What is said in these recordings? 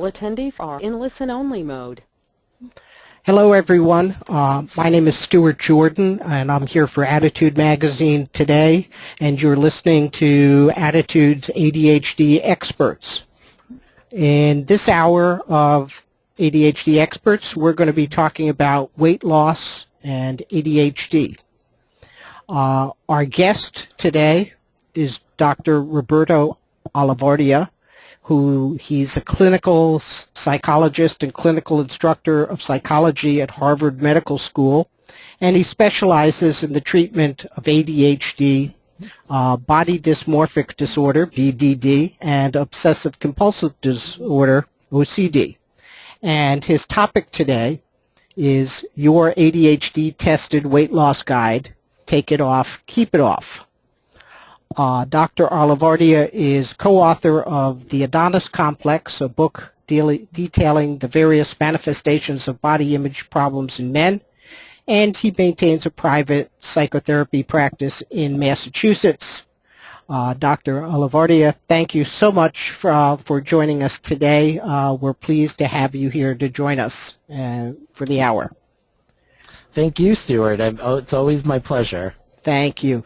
Attendees are in listen-only mode. Hello everyone, my name is Stuart Jordan and I'm here for Attitude Magazine today, and you're listening to Attitude's ADHD Experts. In this hour of ADHD Experts, we're going to be talking about weight loss and ADHD. Our guest today is Dr. Roberto Olivardia, he's a clinical psychologist and clinical instructor of psychology at Harvard Medical School, and he specializes in the treatment of ADHD, body dysmorphic disorder, BDD, and obsessive compulsive disorder, OCD. And his topic today is Your ADHD-Tested Weight Loss Guide, Take It Off, Keep It Off. Dr. Olivardia is co-author of The Adonis Complex, a book detailing the various manifestations of body image problems in men, and he maintains a private psychotherapy practice in Massachusetts. Dr. Olivardia, thank you so much for joining us today. We're pleased to have you here to join us for the hour. Thank you, Stuart. It's always my pleasure. Thank you.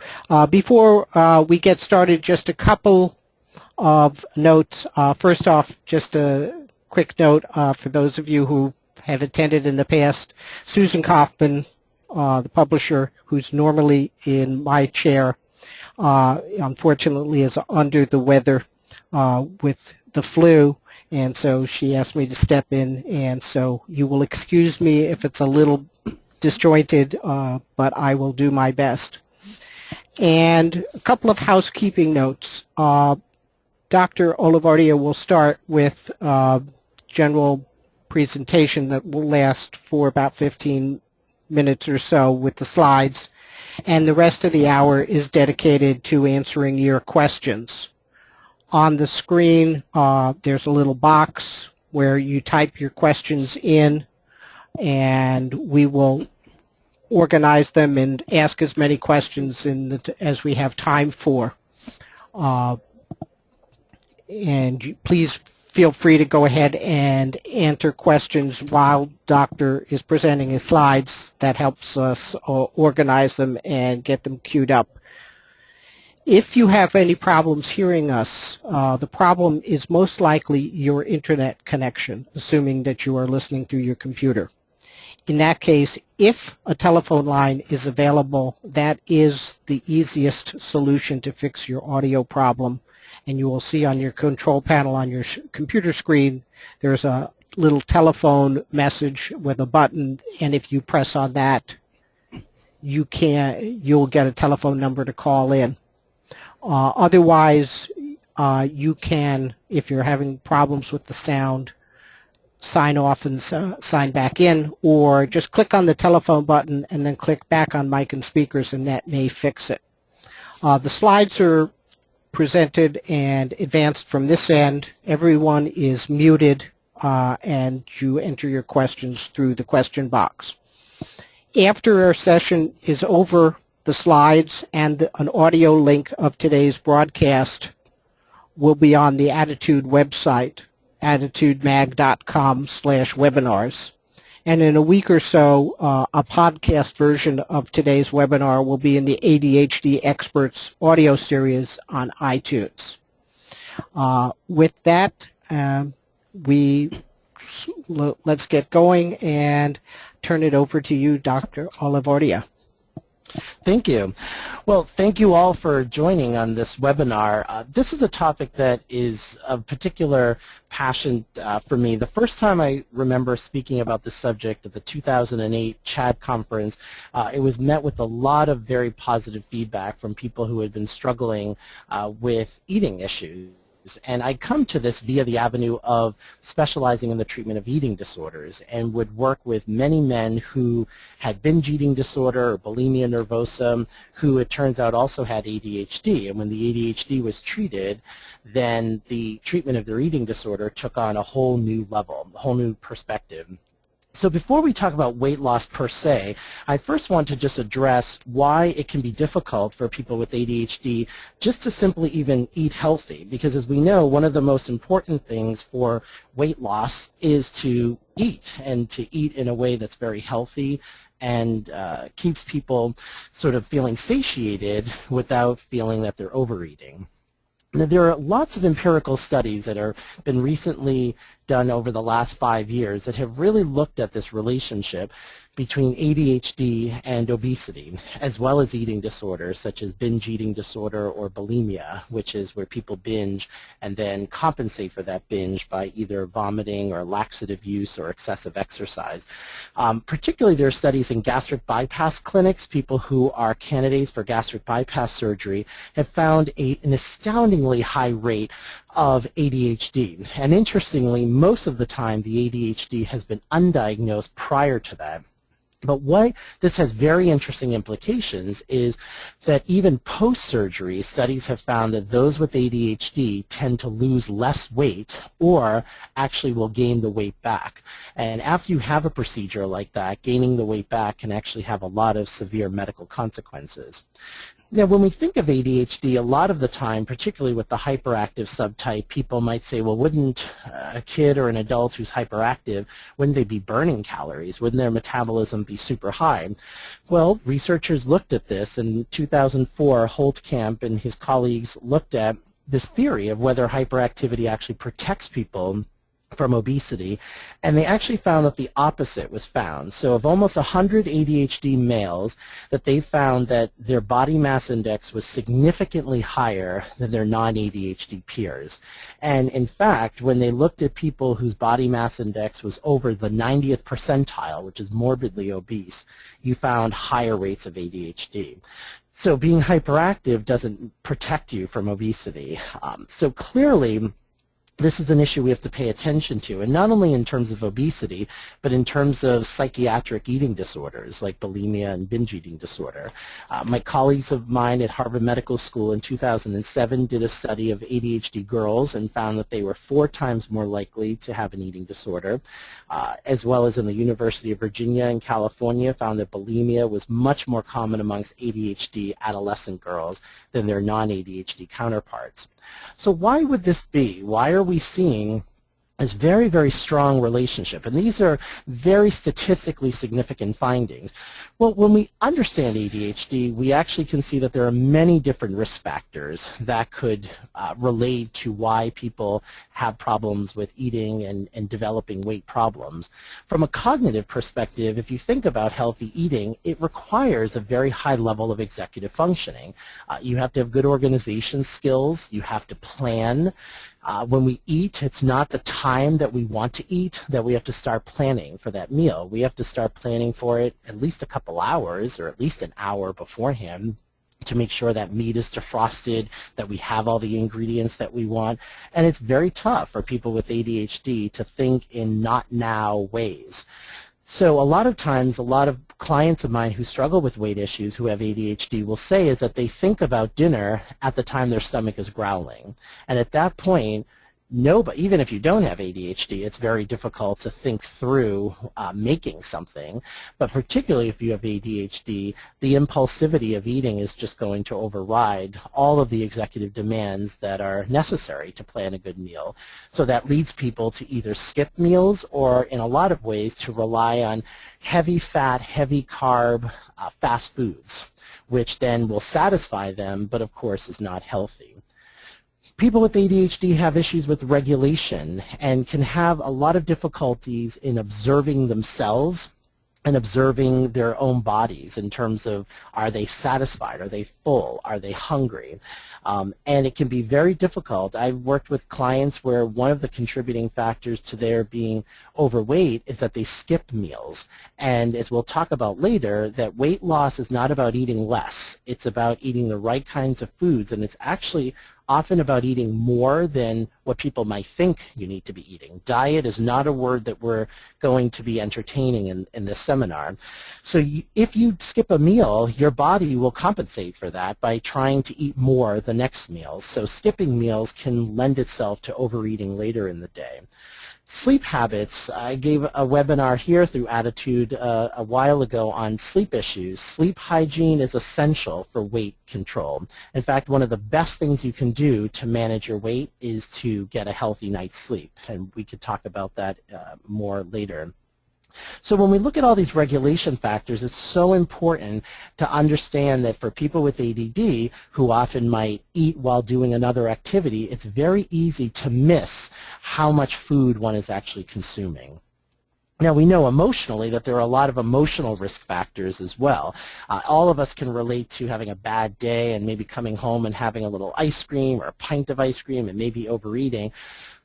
Before we get started, just a couple of notes. First off, just a quick note for those of you who have attended in the past. Susan Kaufman, the publisher, who's normally in my chair, unfortunately is under the weather with the flu, and so she asked me to step in, and so you will excuse me if it's a little disjointed, but I will do my best. And a couple of housekeeping notes. Dr. Olivardia will start with a general presentation that will last for about 15 minutes or so with the slides, and the rest of the hour is dedicated to answering your questions. On the screen, there's a little box where you type your questions in, and we will organize them and ask as many questions as we have time for. And please feel free to go ahead and enter questions while Doctor is presenting his slides. That helps us organize them and get them queued up. If you have any problems hearing us, the problem is most likely your internet connection, assuming that you are listening through your computer. In that case, if a telephone line is available, that is the easiest solution to fix your audio problem. And you will see on your control panel on your computer screen, there's a little telephone message with a button, and if you press on that, you'll get a telephone number to call in. Otherwise, you can, if you're having problems with the sound, sign off and sign back in, or just click on the telephone button and then click back on mic and speakers, and that may fix it. The slides are presented and advanced from this end. Everyone is muted, and you enter your questions through the question box. After our session is over, the slides and an audio link of today's broadcast will be on the Attitude website, attitudemag.com/webinars. And in a week or so, a podcast version of today's webinar will be in the ADHD Experts audio series on iTunes. With that, let's get going and turn it over to you, Dr. Olivardia. Thank you. Well, thank you all for joining on this webinar. This is a topic that is of particular passion for me. The first time I remember speaking about this subject at the 2008 CHAD conference, it was met with a lot of very positive feedback from people who had been struggling with eating issues. And I come to this via the avenue of specializing in the treatment of eating disorders, and would work with many men who had binge eating disorder or bulimia nervosa, who it turns out also had ADHD. And when the ADHD was treated, then the treatment of their eating disorder took on a whole new level, a whole new perspective. So before we talk about weight loss per se, I first want to just address why it can be difficult for people with ADHD just to simply even eat healthy. Because as we know, one of the most important things for weight loss is to eat, and to eat in a way that's very healthy and keeps people sort of feeling satiated without feeling that they're overeating. Now, there are lots of empirical studies that have been recently done over the last 5 years that have really looked at this relationship between ADHD and obesity, as well as eating disorders such as binge eating disorder or bulimia, which is where people binge and then compensate for that binge by either vomiting or laxative use or excessive exercise. Particularly, there are studies in gastric bypass clinics. People who are candidates for gastric bypass surgery have found an astoundingly high rate of ADHD. And interestingly, most of the time the ADHD has been undiagnosed prior to that. But why this has very interesting implications is that even post-surgery, studies have found that those with ADHD tend to lose less weight or actually will gain the weight back. And after you have a procedure like that, gaining the weight back can actually have a lot of severe medical consequences. Now, when we think of ADHD, a lot of the time, particularly with the hyperactive subtype, people might say, well, wouldn't a kid or an adult who's hyperactive, wouldn't they be burning calories? Wouldn't their metabolism be super high? Well, researchers looked at this. In 2004, Holtkamp and his colleagues looked at this theory of whether hyperactivity actually protects people from obesity, and they actually found that the opposite was found. So of almost 100 ADHD males, that they found that their body mass index was significantly higher than their non-ADHD peers. And in fact, when they looked at people whose body mass index was over the 90th percentile, which is morbidly obese, you found higher rates of ADHD. So being hyperactive doesn't protect you from obesity. So clearly, this is an issue we have to pay attention to, and not only in terms of obesity, but in terms of psychiatric eating disorders like bulimia and binge eating disorder. My colleagues of mine at Harvard Medical School in 2007 did a study of ADHD girls and found that they were 4 times more likely to have an eating disorder, as well as in the University of Virginia in California found that bulimia was much more common amongst ADHD adolescent girls than their non-ADHD counterparts. So why would this be? Why are we seeing this very, very strong relationship? And these are very statistically significant findings. Well, when we understand ADHD, we actually can see that there are many different risk factors that could relate to why people have problems with eating and developing weight problems. From a cognitive perspective, if you think about healthy eating, it requires a very high level of executive functioning. You have to have good organization skills. You have to plan. When we eat, it's not the time that we want to eat that we have to start planning for that meal. We have to start planning for it at least a couple hours or at least an hour beforehand to make sure that meat is defrosted, that we have all the ingredients that we want. And it's very tough for people with ADHD to think in not now ways. So a lot of times, a lot of clients of mine who struggle with weight issues who have ADHD will say is that they think about dinner at the time their stomach is growling. And at that point, even if you don't have ADHD, it's very difficult to think through making something. But particularly if you have ADHD, the impulsivity of eating is just going to override all of the executive demands that are necessary to plan a good meal. So that leads people to either skip meals or, in a lot of ways, to rely on heavy fat, heavy carb, fast foods, which then will satisfy them, but of course is not healthy. People with ADHD have issues with regulation and can have a lot of difficulties in observing themselves and observing their own bodies in terms of, are they satisfied, are they full, are they hungry? And it can be very difficult. I've worked with clients where one of the contributing factors to their being overweight is that they skip meals. And as we'll talk about later, that weight loss is not about eating less. It's about eating the right kinds of foods, and it's actually often about eating more than what people might think you need to be eating. Diet is not a word that we're going to be entertaining in this seminar. So if you skip a meal, your body will compensate for that by trying to eat more the next meal. So skipping meals can lend itself to overeating later in the day. Sleep habits. I gave a webinar here through Attitude a while ago on sleep issues. Sleep hygiene is essential for weight control. In fact, one of the best things you can do to manage your weight is to get a healthy night's sleep, and we could talk about that more later. So when we look at all these regulation factors, it's so important to understand that for people with ADD who often might eat while doing another activity, it's very easy to miss how much food one is actually consuming. Now, we know emotionally that there are a lot of emotional risk factors as well. All of us can relate to having a bad day and maybe coming home and having a little ice cream or a pint of ice cream and maybe overeating.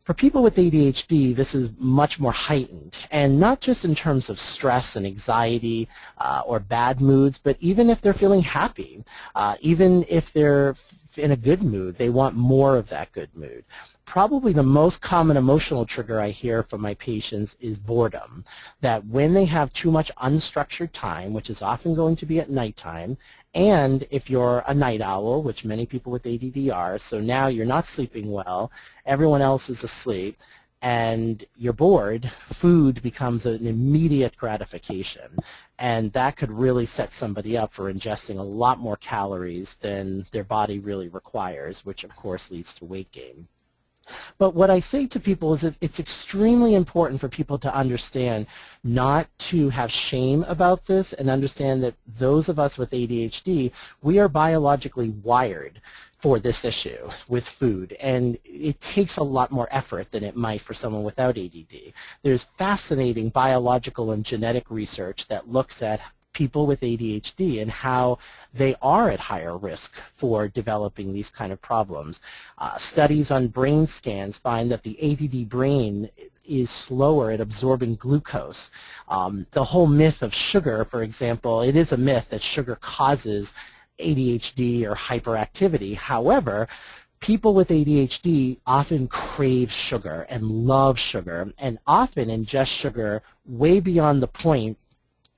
For people with ADHD, this is much more heightened, and not just in terms of stress and anxiety or bad moods, but even if they're feeling happy, even if they're in a good mood, they want more of that good mood. Probably the most common emotional trigger I hear from my patients is boredom, that when they have too much unstructured time, which is often going to be at nighttime, and if you're a night owl, which many people with ADD are, so now you're not sleeping well, everyone else is asleep, and you're bored, food becomes an immediate gratification. And that could really set somebody up for ingesting a lot more calories than their body really requires, which of course leads to weight gain. But what I say to people is that it's extremely important for people to understand not to have shame about this, and understand that those of us with ADHD, we are biologically wired for this issue with food, and it takes a lot more effort than it might for someone without ADD. There's fascinating biological and genetic research that looks at people with ADHD and how they are at higher risk for developing these kind of problems. Studies on brain scans find that the ADD brain is slower at absorbing glucose. The whole myth of sugar, for example, it is a myth that sugar causes ADHD or hyperactivity. However, people with ADHD often crave sugar and love sugar, and often ingest sugar way beyond the point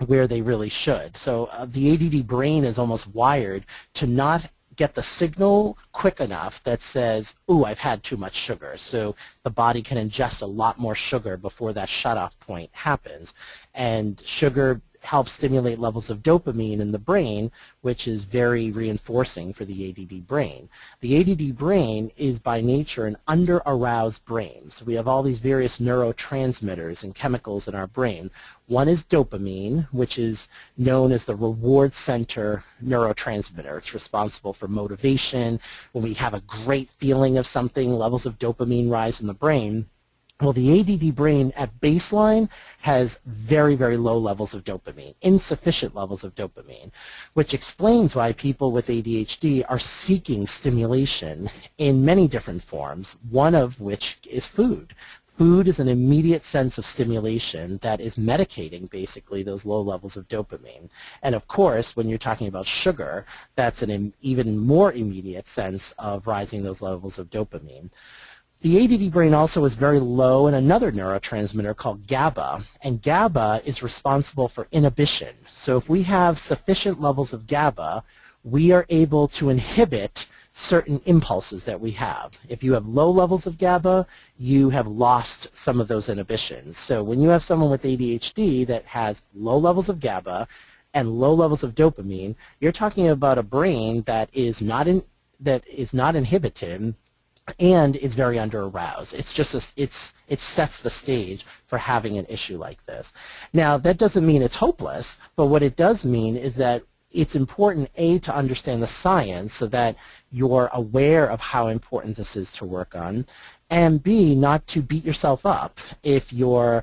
where they really should. So the ADD brain is almost wired to not get the signal quick enough that says, ooh, I've had too much sugar. So the body can ingest a lot more sugar before that shutoff point happens. And sugar helps stimulate levels of dopamine in the brain, which is very reinforcing for the ADD brain. The ADD brain is by nature an under-aroused brain. So we have all these various neurotransmitters and chemicals in our brain. One is dopamine, which is known as the reward center neurotransmitter. It's responsible for motivation. When we have a great feeling of something, levels of dopamine rise in the brain. Well, the ADD brain at baseline has very, very low levels of dopamine, insufficient levels of dopamine, which explains why people with ADHD are seeking stimulation in many different forms, one of which is food. Food is an immediate sense of stimulation that is medicating, basically, those low levels of dopamine. And of course, when you're talking about sugar, that's an even more immediate sense of rising those levels of dopamine. The ADD brain also is very low in another neurotransmitter called GABA, and GABA is responsible for inhibition. So if we have sufficient levels of GABA, we are able to inhibit certain impulses that we have. If you have low levels of GABA, you have lost some of those inhibitions. So when you have someone with ADHD that has low levels of GABA and low levels of dopamine, you're talking about a brain that is not inhibited and is very under-aroused. It's just it sets the stage for having an issue like this. Now, that doesn't mean it's hopeless, but what it does mean is that it's important, A, to understand the science so that you're aware of how important this is to work on, and B, not to beat yourself up if you're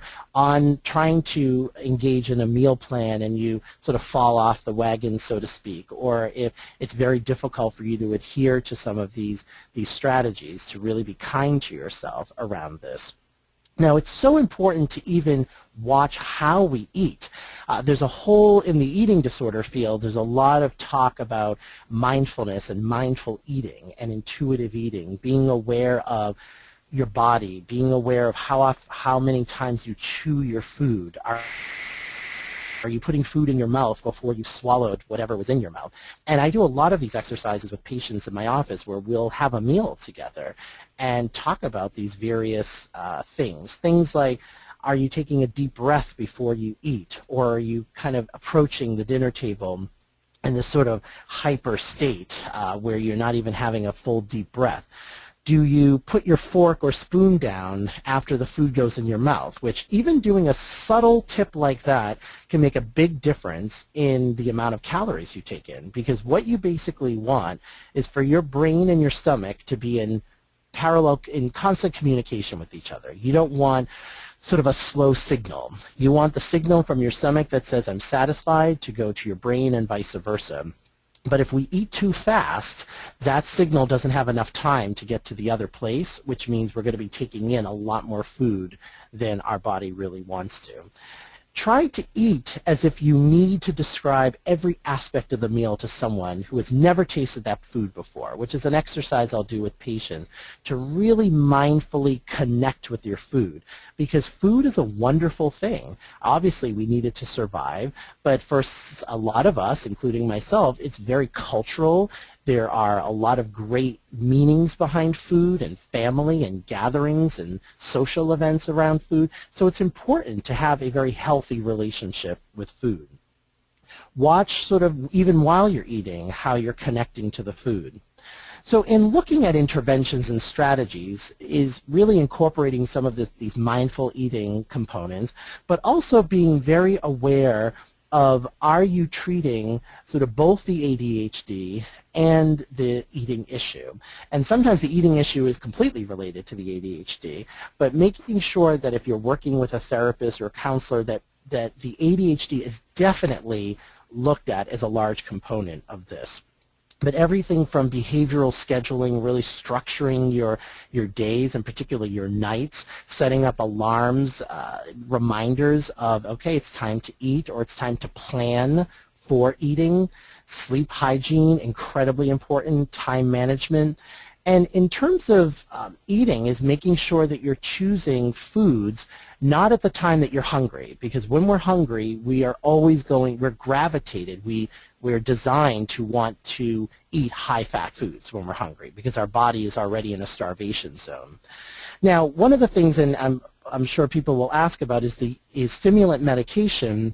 trying to engage in a meal plan and you sort of fall off the wagon, so to speak, or if it's very difficult for you to adhere to some of these strategies, to really be kind to yourself around this. Now, it's so important to even watch how we eat. There's a whole, in the eating disorder field, there's a lot of talk about mindfulness and mindful eating and intuitive eating, being aware of your body, being aware of how many times you chew your food. Are you putting food in your mouth before you swallowed whatever was in your mouth? And I do a lot of these exercises with patients in my office where we'll have a meal together and talk about these various things. Things like, are you taking a deep breath before you eat? Or are you kind of approaching the dinner table in this sort of hyper state where you're not even having a full deep breath? Do you put your fork or spoon down after the food goes in your mouth? Which even doing a subtle tip like that can make a big difference in the amount of calories you take in. Because what you basically want is for your brain and your stomach to be in constant communication with each other. You don't want sort of a slow signal. You want the signal from your stomach that says, I'm satisfied, to go to your brain and vice versa. But if we eat too fast, that signal doesn't have enough time to get to the other place, which means we're going to be taking in a lot more food than our body really wants to. Try to eat as if you need to describe every aspect of the meal to someone who has never tasted that food before, which is an exercise I'll do with patients to really mindfully connect with your food, because food is a wonderful thing. Obviously, we need it to survive, but for a lot of us, including myself, it's very cultural. There are a lot of great meanings behind food and family and gatherings and social events around food. So it's important to have a very healthy relationship with food. Watch sort of, even while you're eating, how you're connecting to the food. So in looking at interventions and strategies is really incorporating some of these mindful eating components, but also being very aware of, are you treating sort of both the ADHD and the eating issue? And sometimes the eating issue is completely related to the ADHD, but making sure that if you're working with a therapist or a counselor that the ADHD is definitely looked at as a large component of this. But everything from behavioral scheduling, really structuring your days and particularly your nights, setting up alarms, reminders of, okay, it's time to eat or it's time to plan for eating. Sleep hygiene, incredibly important, time management. And in terms of eating, is making sure that you're choosing foods not at the time that you're hungry, because when we're hungry, we are always we're gravitated, we're designed to want to eat high-fat foods when we're hungry, because our body is already in a starvation zone. Now, one of the things, and I'm sure people will ask about, is stimulant medication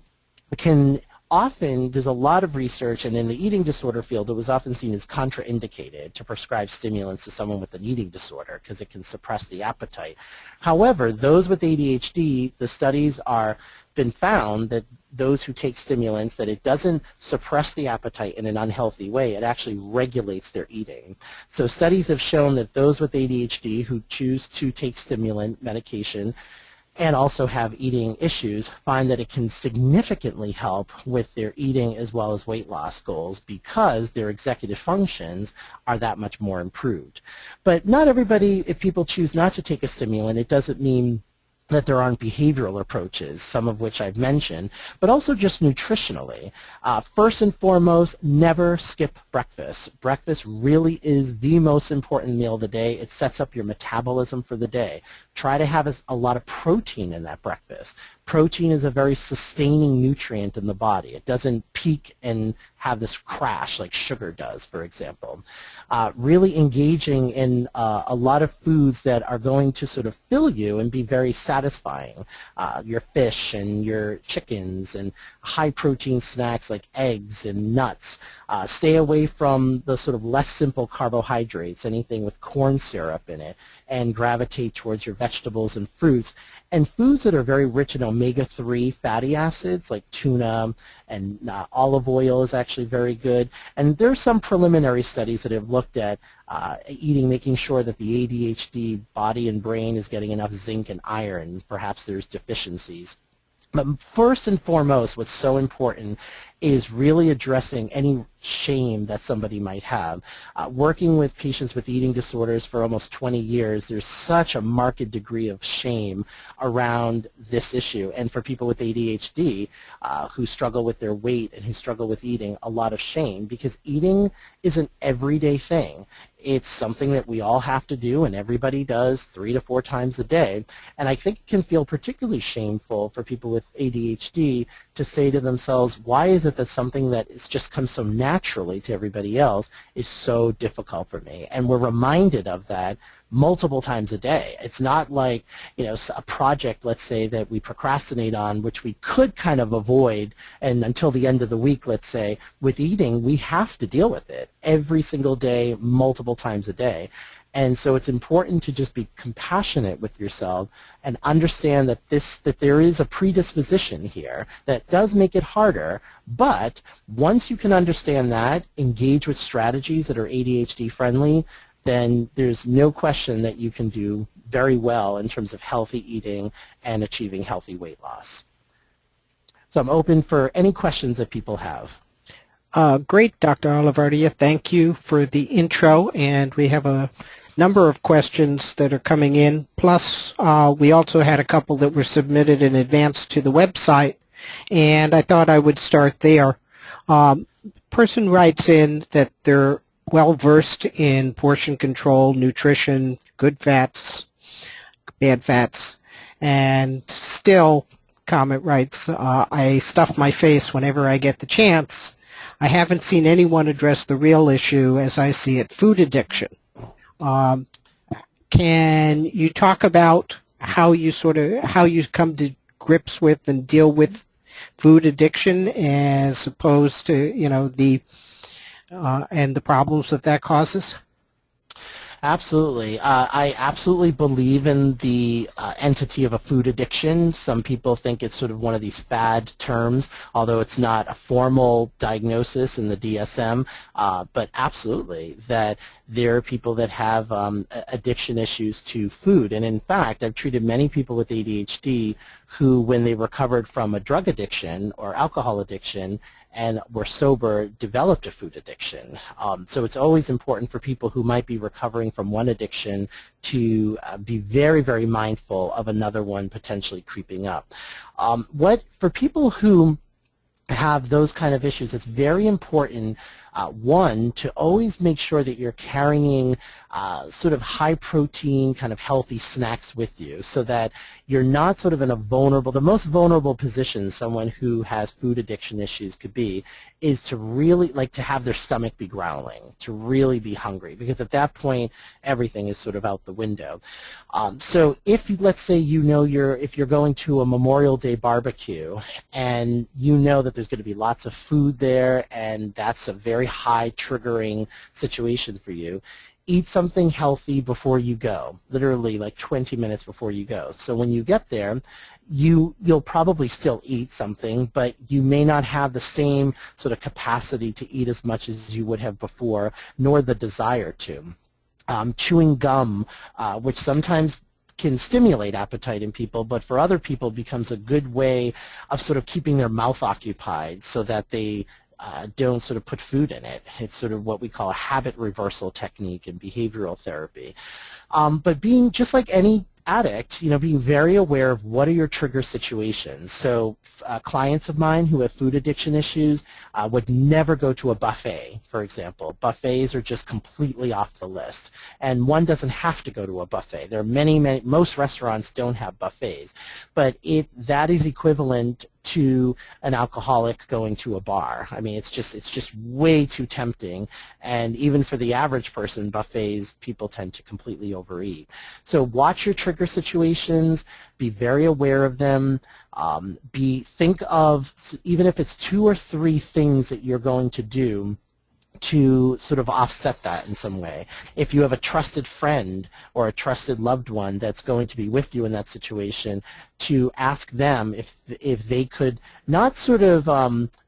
can often, there's a lot of research, and in the eating disorder field, it was often seen as contraindicated to prescribe stimulants to someone with an eating disorder because it can suppress the appetite. However, those with ADHD, the studies are been found that those who take stimulants, that it doesn't suppress the appetite in an unhealthy way, it actually regulates their eating. So studies have shown that those with ADHD who choose to take stimulant medication and also have eating issues find that it can significantly help with their eating as well as weight loss goals, because their executive functions are that much more improved. But not everybody, if people choose not to take a stimulant, it doesn't mean that there aren't behavioral approaches, some of which I've mentioned, but also just nutritionally. First and foremost, never skip breakfast. Breakfast really is the most important meal of the day. It sets up your metabolism for the day. Try to have a lot of protein in that breakfast. Protein is a very sustaining nutrient in the body. It doesn't peak and have this crash like sugar does, for example. Really engaging in a lot of foods that are going to sort of fill you and be very satisfying. Your fish and your chickens and high protein snacks like eggs and nuts. Stay away from the sort of less simple carbohydrates, anything with corn syrup in it, and gravitate towards your vegetables and fruits, and foods that are very rich in omega-3 fatty acids like tuna, and olive oil is actually very good. And there are some preliminary studies that have looked at eating, making sure that the ADHD body and brain is getting enough zinc and iron. Perhaps there's deficiencies. But first and foremost, what's so important is really addressing any shame that somebody might have. Working with patients with eating disorders for almost 20 years, there's such a marked degree of shame around this issue. And for people with ADHD who struggle with their weight and who struggle with eating, a lot of shame, because eating is an everyday thing. It's something that we all have to do, and everybody does 3 to 4 times a day. And I think it can feel particularly shameful for people with ADHD to say to themselves, why is it that something that is just comes so naturally to everybody else is so difficult for me? And we're reminded of that multiple times a day. It's not like, you know, a project, let's say, that we procrastinate on, which we could kind of avoid, and until the end of the week, let's say. With eating, we have to deal with it every single day, multiple times a day. And so it's important to just be compassionate with yourself and understand that there is a predisposition here that does make it harder, but once you can understand that, engage with strategies that are ADHD friendly, then there's no question that you can do very well in terms of healthy eating and achieving healthy weight loss. So I'm open for any questions that people have. Great, Dr. Olivardia. Thank you for the intro, and we have a number of questions that are coming in. Plus, we also had a couple that were submitted in advance to the website, and I thought I would start there. Person writes in that they're well-versed in portion control, nutrition, good fats, bad fats, and still, comment writes, I stuff my face whenever I get the chance. I haven't seen anyone address the real issue as I see it, food addiction. Can you talk about how you come to grips with and deal with food addiction as opposed to, you know, and the problems that causes? Absolutely. I absolutely believe in the entity of a food addiction. Some people think it's sort of one of these fad terms, although it's not a formal diagnosis in the DSM, but absolutely that there are people that have addiction issues to food. And in fact, I've treated many people with ADHD who, when they recovered from a drug addiction or alcohol addiction and were sober, developed a food addiction. So it's always important for people who might be recovering from one addiction to be very, very mindful of another one potentially creeping up. For people who have those kind of issues, it's very important, one, to always make sure that you're carrying sort of high protein, kind of healthy snacks with you so that you're not sort of in the most vulnerable position someone who has food addiction issues could be is to really to have their stomach be growling, to really be hungry, because at that point everything is sort of out the window. So if, let's say, if you're going to a Memorial Day barbecue and you know that there's going to be lots of food there and that's a very high triggering situation for you, eat something healthy before you go, literally like 20 minutes before you go. So when you get there, you'll probably still eat something, but you may not have the same sort of capacity to eat as much as you would have before, nor the desire to. Chewing gum, which sometimes can stimulate appetite in people, but for other people becomes a good way of sort of keeping their mouth occupied so that they don't sort of put food in it. It's sort of what we call a habit reversal technique in behavioral therapy. But being just like any addict, being very aware of what are your trigger situations. So clients of mine who have food addiction issues would never go to a buffet, for example. Buffets are just completely off the list. And one doesn't have to go to a buffet. There are most restaurants don't have buffets. But that is equivalent to an alcoholic going to a bar. I mean, it's just way too tempting, and even for the average person, buffets, people tend to completely overeat. So watch your trigger situations, be very aware of them, think of, even if it's 2 or 3 things that you're going to do to sort of offset that in some way. If you have a trusted friend or a trusted loved one that's going to be with you in that situation, to ask them if they could not sort of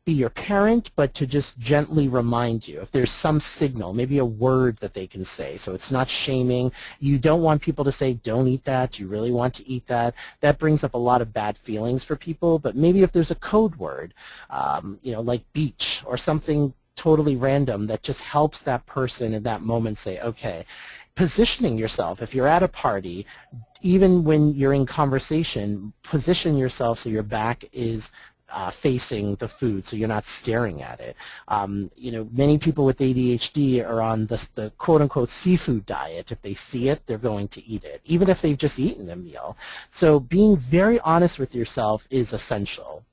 be your parent, but to just gently remind you. If there's some signal, maybe a word that they can say, so it's not shaming. You don't want people to say, don't eat that, you really want to eat that. That brings up a lot of bad feelings for people, but maybe if there's a code word, like beach or something totally random that just helps that person in that moment say, okay, positioning yourself. If you're at a party, even when you're in conversation, position yourself so your back is facing the food, so you're not staring at it. Many people with ADHD are on the quote-unquote seafood diet. If they see it, they're going to eat it, even if they've just eaten a meal. So being very honest with yourself is essential.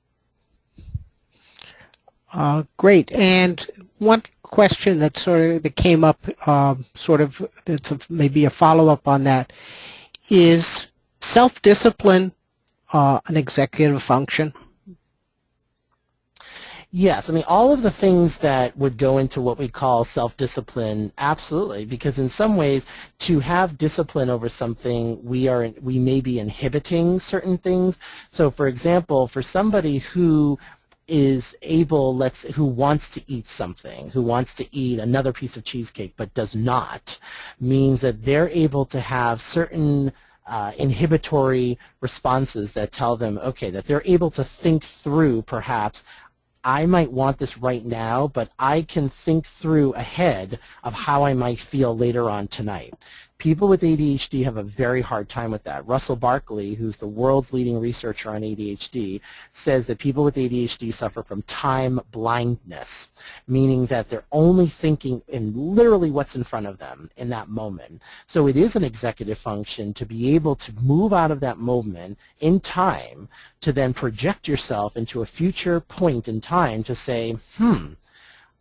Great. And one question that that came up, that's maybe a follow-up on that, is self-discipline an executive function? Yes, I mean, all of the things that would go into what we call self-discipline, absolutely, because in some ways, to have discipline over something, we may be inhibiting certain things. So, for example, for somebody who is able, who wants to eat something, who wants to eat another piece of cheesecake but does not, means that they're able to have certain inhibitory responses that tell them, okay, that they're able to think through perhaps, I might want this right now, but I can think through ahead of how I might feel later on tonight. People with ADHD have a very hard time with that. Russell Barkley, who's the world's leading researcher on ADHD, says that people with ADHD suffer from time blindness, meaning that they're only thinking in literally what's in front of them in that moment. So it is an executive function to be able to move out of that moment in time to then project yourself into a future point in time to say,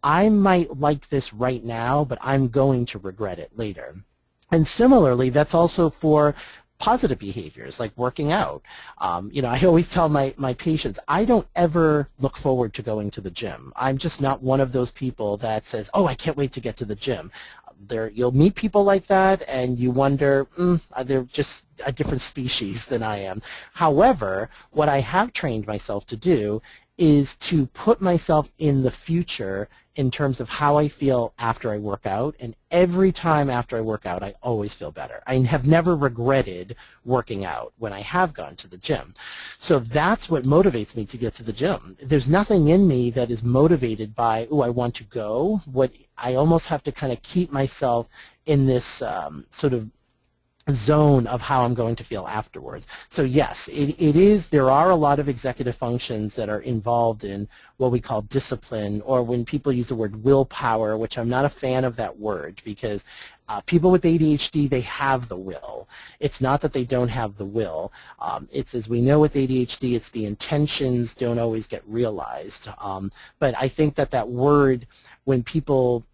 I might like this right now, but I'm going to regret it later. And similarly, that's also for positive behaviors like working out. I always tell my patients, I don't ever look forward to going to the gym. I'm just not one of those people that says, oh, I can't wait to get to the gym. You'll meet people like that, and you wonder, they're just a different species than I am. However, what I have trained myself to do is to put myself in the future in terms of how I feel after I work out, and every time after I work out, I always feel better. I have never regretted working out when I have gone to the gym. So that's what motivates me to get to the gym. There's nothing in me that is motivated by, oh, I want to go. What I almost have to kind of keep myself in this sort of zone of how I'm going to feel afterwards. So yes, there are a lot of executive functions that are involved in what we call discipline, or when people use the word willpower, which I'm not a fan of that word, because people with ADHD, they have the will. It's not that they don't have the will. It's, as we know with ADHD, it's the intentions don't always get realized. But I think that word, when people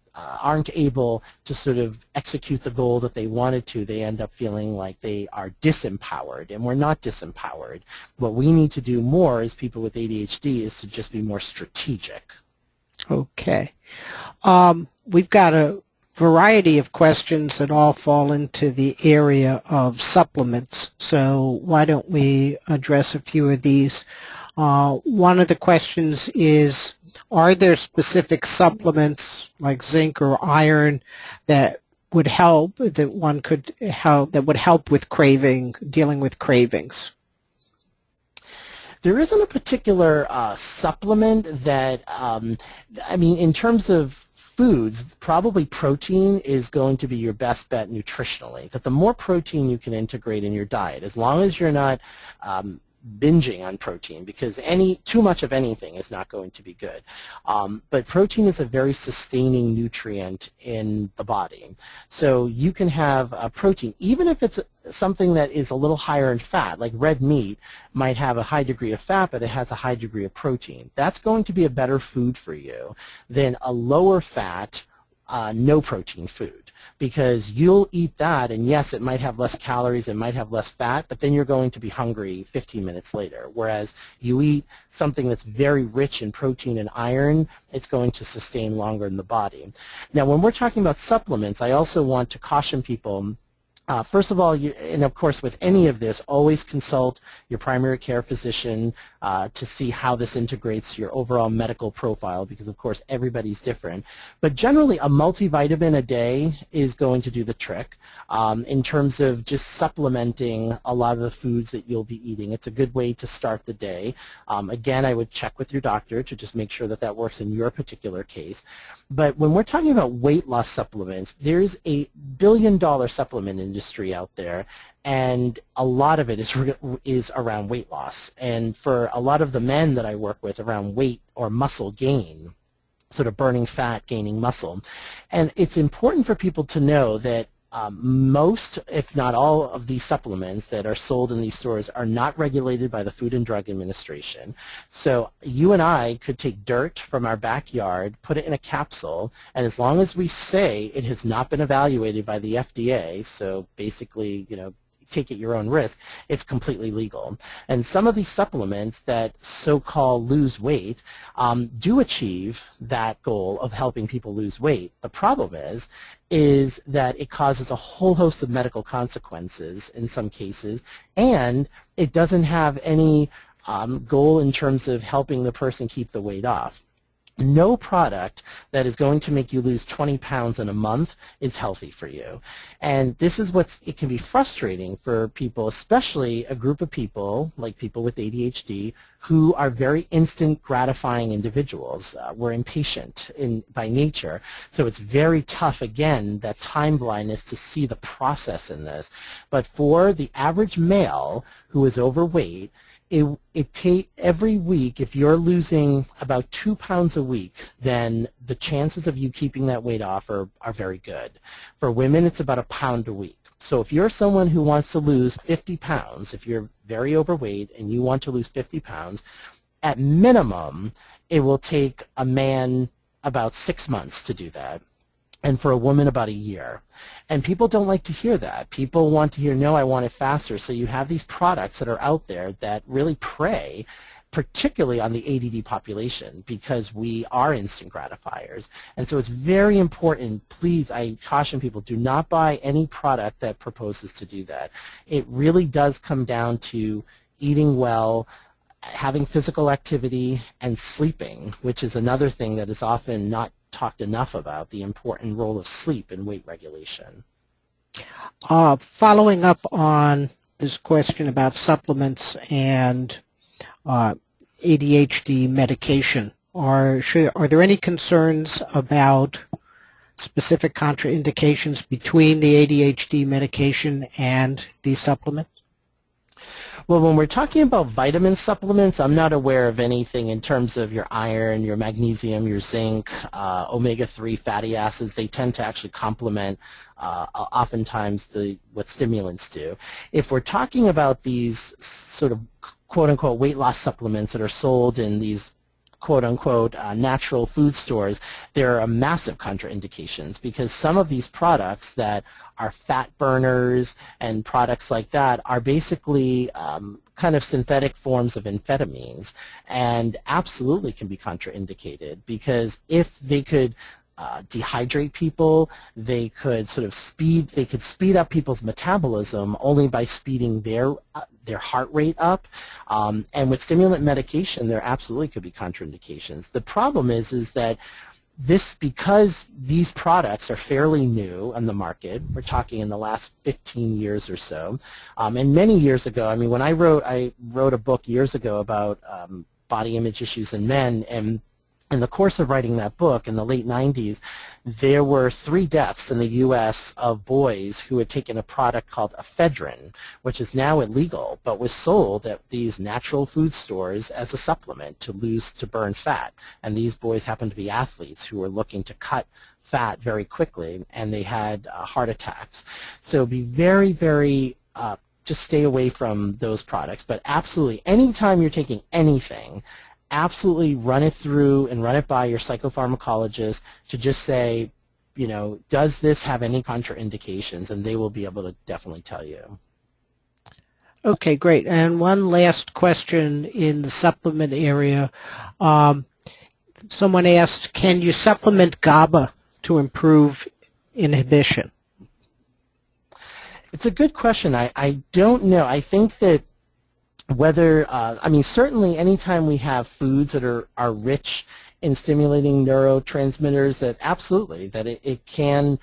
aren't able to sort of execute the goal that they wanted to, they end up feeling like they are disempowered, and we're not disempowered. What we need to do more as people with ADHD is to just be more strategic. Okay. We've got a variety of questions that all fall into the area of supplements, so why don't we address a few of these. One of the questions is, are there specific supplements like zinc or iron that would help, that would help with dealing with cravings? There isn't a particular supplement that, in terms of foods, probably protein is going to be your best bet nutritionally. That the more protein you can integrate in your diet, as long as you're not binging on protein, because too much of anything is not going to be good. But protein is a very sustaining nutrient in the body. So you can have protein, even if it's something that is a little higher in fat, like red meat might have a high degree of fat, but it has a high degree of protein. That's going to be a better food for you than a lower fat, no protein food. Because you'll eat that, and yes, it might have less calories, it might have less fat, but then you're going to be hungry 15 minutes later. Whereas you eat something that's very rich in protein and iron, it's going to sustain longer in the body. Now, when we're talking about supplements, I also want to caution people First of all, and of course with any of this, always consult your primary care physician to see how this integrates your overall medical profile, because of course everybody's different. But generally a multivitamin a day is going to do the trick in terms of just supplementing a lot of the foods that you'll be eating. It's a good way to start the day. Again, I would check with your doctor to just make sure that that works in your particular case. But when we're talking about weight loss supplements, there's a billion-dollar supplement industry out there, and a lot of it is around weight loss. And for a lot of the men that I work with, around weight or muscle gain, sort of burning fat, gaining muscle. And it's important for people to know that most, if not all, of these supplements that are sold in these stores are not regulated by the Food and Drug Administration. So you and I could take dirt from our backyard, put it in a capsule, and as long as we say it has not been evaluated by the FDA, so basically, you know, take at your own risk, it's completely legal. And some of these supplements that so-called lose weight do achieve that goal of helping people lose weight. The problem is that it causes a whole host of medical consequences in some cases, and it doesn't have any goal in terms of helping the person keep the weight off. No product that is going to make you lose 20 pounds in a month is healthy for you. And this is it can be frustrating for people, especially a group of people, like people with ADHD, who are very instant gratifying individuals. We're impatient by nature, so it's very tough, again, that time blindness to see the process in this. But for the average male who is overweight, every week, if you're losing about 2 pounds a week, then the chances of you keeping that weight off are very good. For women, it's about 1 pound a week. So if you're someone who wants to lose 50 pounds, if you're very overweight and you want to lose 50 pounds, at minimum, it will take a man about 6 months to do that, and for a woman about a year. And people don't like to hear that. People want to hear, no, I want it faster. So you have these products that are out there that really prey particularly on the ADD population, because we are instant gratifiers. And so it's very important, please, I caution people, do not buy any product that proposes to do that. It really does come down to eating well, having physical activity, and sleeping, which is another thing that is often not talked enough about, the important role of sleep in weight regulation. Following up on this question about supplements and ADHD medication, are there any concerns about specific contraindications between the ADHD medication and these supplements? Well, when we're talking about vitamin supplements, I'm not aware of anything in terms of your iron, your magnesium, your zinc, omega-3 fatty acids. They tend to actually complement oftentimes what stimulants do. If we're talking about these sort of quote-unquote weight loss supplements that are sold in these quote-unquote natural food stores, there are massive contraindications, because some of these products that are fat burners and products like that are basically kind of synthetic forms of amphetamines, and absolutely can be contraindicated, because if they could dehydrate people, they could speed up people's metabolism only by speeding their heart rate up. And with stimulant medication, there absolutely could be contraindications. The problem is that because these products are fairly new on the market, we're talking in the last 15 years or so, and many years ago, I mean, when I wrote a book years ago about body image issues in men, and in the course of writing that book in the late 90s, there were 3 deaths in the U.S. of boys who had taken a product called ephedrine, which is now illegal, but was sold at these natural food stores as a supplement to burn fat. And these boys happened to be athletes who were looking to cut fat very quickly, and they had heart attacks. So be very, very, just stay away from those products. But absolutely, anytime you're taking anything, absolutely run it through and run it by your psychopharmacologist to just say, you know, does this have any contraindications? And they will be able to definitely tell you. Okay, great. And one last question in the supplement area. Someone asked, can you supplement GABA to improve inhibition? It's a good question. I don't know. I think that whether, I mean, certainly anytime we have foods that are rich in stimulating neurotransmitters, that absolutely, that it can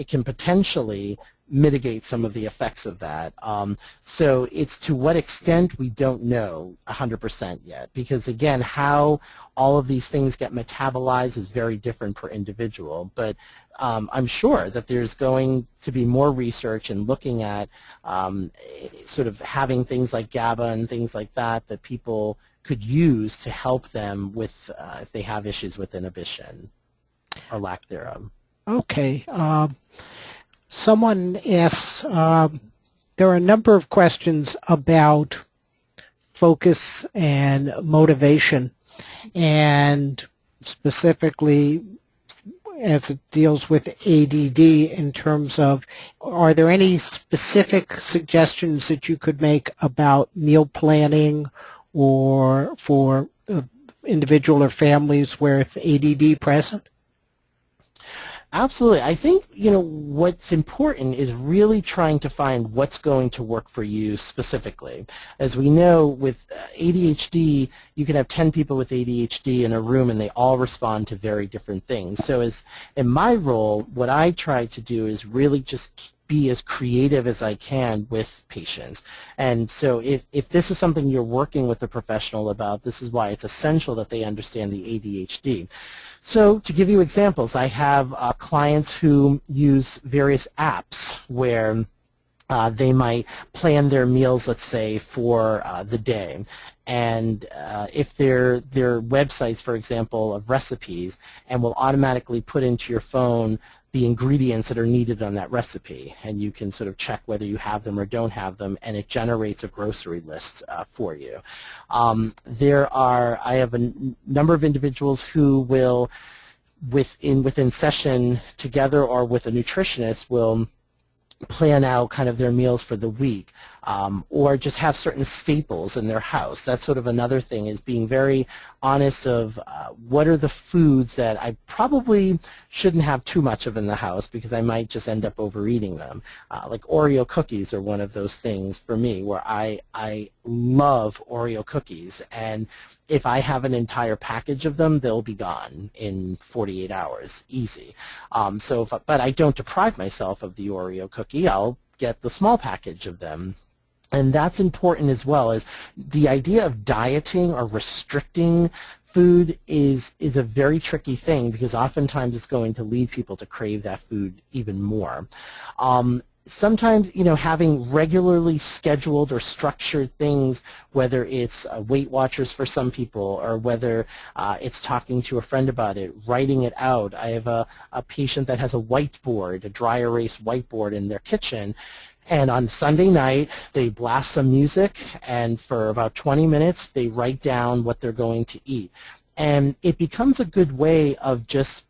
potentially mitigate some of the effects of that. So it's to what extent we don't know 100% yet, because again, how all of these things get metabolized is very different per individual. But I'm sure that there's going to be more research and looking at sort of having things like GABA and things like that that people could use to help them with if they have issues with inhibition or lack thereof. Okay. Someone asks, there are a number of questions about focus and motivation, and specifically as it deals with ADD in terms of, are there any specific suggestions that you could make about meal planning or for individual or families with ADD present? Absolutely. I think, what's important is really trying to find what's going to work for you specifically. As we know, with ADHD, you can have 10 people with ADHD in a room and they all respond to very different things. So as in my role, what I try to do is really just be as creative as I can with patients. And so if this is something you're working with a professional about, this is why it's essential that they understand the ADHD. So to give you examples, I have clients who use various apps where they might plan their meals, let's say, for the day. And if they're websites, for example, of recipes, and will automatically put into your phone the ingredients that are needed on that recipe, and you can sort of check whether you have them or don't have them, and it generates a grocery list for you. I have a number of individuals who will, within session together or with a nutritionist, will plan out kind of their meals for the week, or just have certain staples in their house. That's sort of another thing, is being very honest of what are the foods that I probably shouldn't have too much of in the house because I might just end up overeating them. Like Oreo cookies are one of those things for me where I love Oreo cookies, and if I have an entire package of them, they'll be gone in 48 hours, easy. But I don't deprive myself of the Oreo cookie. I'll get the small package of them. And that's important as well, as the idea of dieting or restricting food is a very tricky thing, because oftentimes it's going to lead people to crave that food even more. Sometimes, having regularly scheduled or structured things, whether it's Weight Watchers for some people, or whether it's talking to a friend about it, writing it out. I have a patient that has a whiteboard, a dry erase whiteboard in their kitchen, and on Sunday night, they blast some music, and for about 20 minutes, they write down what they're going to eat. And it becomes a good way of just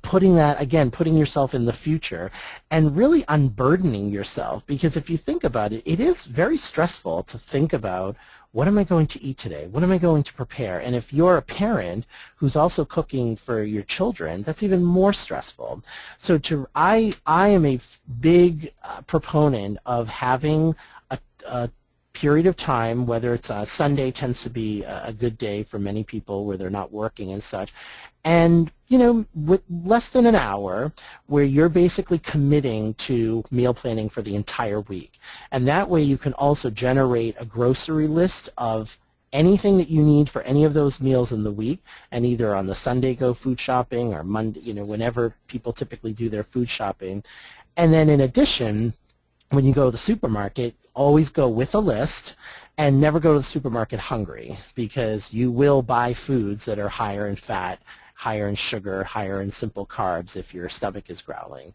putting yourself in the future and really unburdening yourself, because if you think about it, it is very stressful to think about, what am I going to eat today? What am I going to prepare? And if you're a parent who's also cooking for your children, that's even more stressful. So I am a big proponent of having a period of time, whether it's Sunday tends to be a good day for many people where they're not working and such, and with less than an hour where you're basically committing to meal planning for the entire week. And that way you can also generate a grocery list of anything that you need for any of those meals in the week, and either on the Sunday go food shopping, or Monday, whenever people typically do their food shopping. And then in addition, when you go to the supermarket, always go with a list, and never go to the supermarket hungry, because you will buy foods that are higher in fat, higher in sugar, higher in simple carbs if your stomach is growling.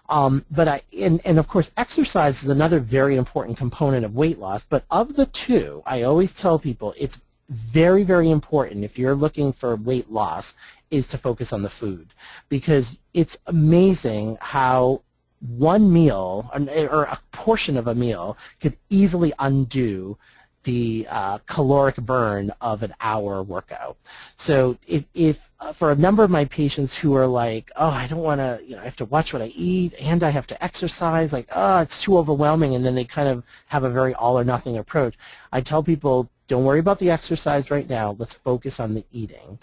And of course, exercise is another very important component of weight loss. But of the two, I always tell people it's very, very important, if you're looking for weight loss, is to focus on the food, because it's amazing how one meal or a portion of a meal could easily undo the caloric burn of an hour workout. So if for a number of my patients who are like, oh, I don't want to, I have to watch what I eat and I have to exercise, like, oh, it's too overwhelming, and then they kind of have a very all or nothing approach, I tell people, don't worry about the exercise right now. Let's focus on the eating.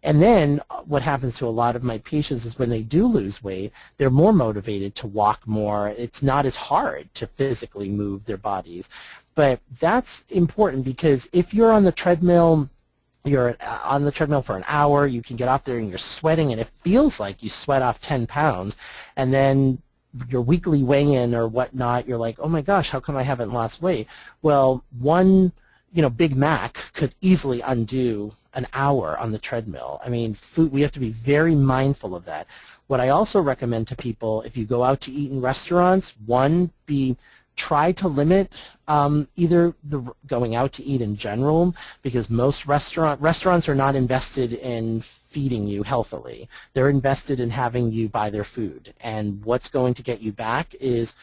And then what happens to a lot of my patients is when they do lose weight, they're more motivated to walk more. It's not as hard to physically move their bodies. But that's important, because if you're on the treadmill, you're on the treadmill for an hour, you can get off there and you're sweating, and it feels like you sweat off 10 pounds, and then your weekly weigh-in or whatnot, you're like, oh my gosh, how come I haven't lost weight? Well, one Big Mac could easily undo an hour on the treadmill. I mean, food, we have to be very mindful of that. What I also recommend to people, if you go out to eat in restaurants, try to limit either the going out to eat in general, because most restaurants are not invested in feeding you healthily. They're invested in having you buy their food, and what's going to get you back is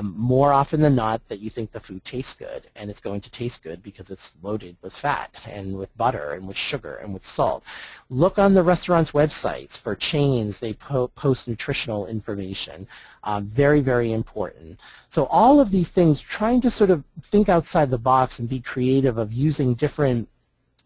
more often than not that you think the food tastes good, and it's going to taste good because it's loaded with fat and with butter and with sugar and with salt. Look on the restaurant's websites for chains. They post nutritional information. Very, very important. So all of these things, trying to sort of think outside the box and be creative of using different